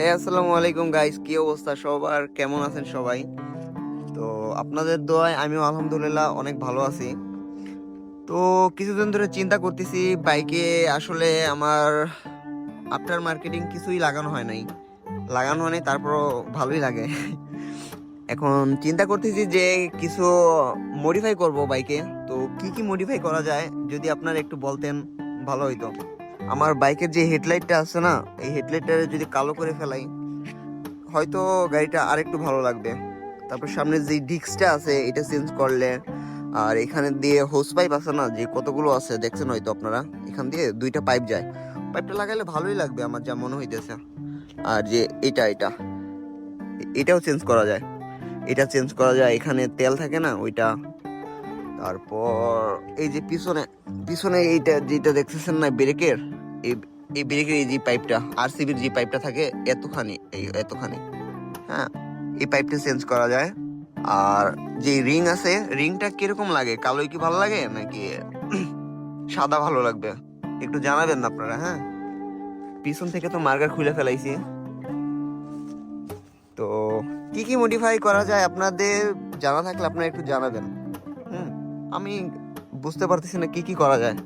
আসসালামু আলাইকুম গাইস, কি অবস্থা সবার? কেমন আছেন সবাই? তো আপনাদের দোয়ায় আমিও আলহামদুলিল্লাহ অনেক ভালো আছি। তো কিছুদিন ধরে চিন্তা করতেছি বাইকে আসলে আমার আফটার মার্কেটিং কিছুই লাগানো হয় নাই, তারপরও ভালোই লাগে। এখন চিন্তা করতেছি যে কিছু মডিফাই করব বাইকে। তো কি কি মডিফাই করা যায় যদি আপনারা একটু বলতেন ভালো হইতো। আমার বাইকের যে হেডলাইটটা আছে না, এই হেডলাইটটা যদি কালো করে ফেলাই হয়তো গাড়িটা আরেকটু ভালো লাগবে। তারপর সামনে যে ডিস্কটা আছে এটা চেঞ্জ করলে, আর এখানে দিয়ে হোস পাইপ আছে না, যে কতগুলো আছে দেখছেন হয়তো আপনারা, এখান দিয়ে দুইটা পাইপ যায়, পাইপটা লাগাইলে ভালোই লাগবে আমার যা মনে হইতেছে। আর যে এটাও চেঞ্জ করা যায়, এখানে তেল থাকে না ওইটা। তারপর এই যে পিছনে পিছনে এইটা যেটা দেখতেছেন না ব্রেকের, এই এই ব্রেকের এই যে পাইপটা, আরসিবির যে পাইপটা থাকে এতখানি, হ্যাঁ, এই পাইপটা চেঞ্জ করা যায়। আর যে রিং আছে, রিংটা কিরকম লাগে, কালোই কি ভালো লাগে নাকি সাদা ভালো লাগবে একটু জানাবেন না আপনারা, হ্যাঁ। পিছন থেকে তো মার্কার খুলে ফেলাইছি। তো কি কি মডিফাই করা যায় আপনাদের জানা থাকলে আপনারা একটু জানাবেন। হুম, আমি বুঝতে পারতেছি না কি কি করা যায়।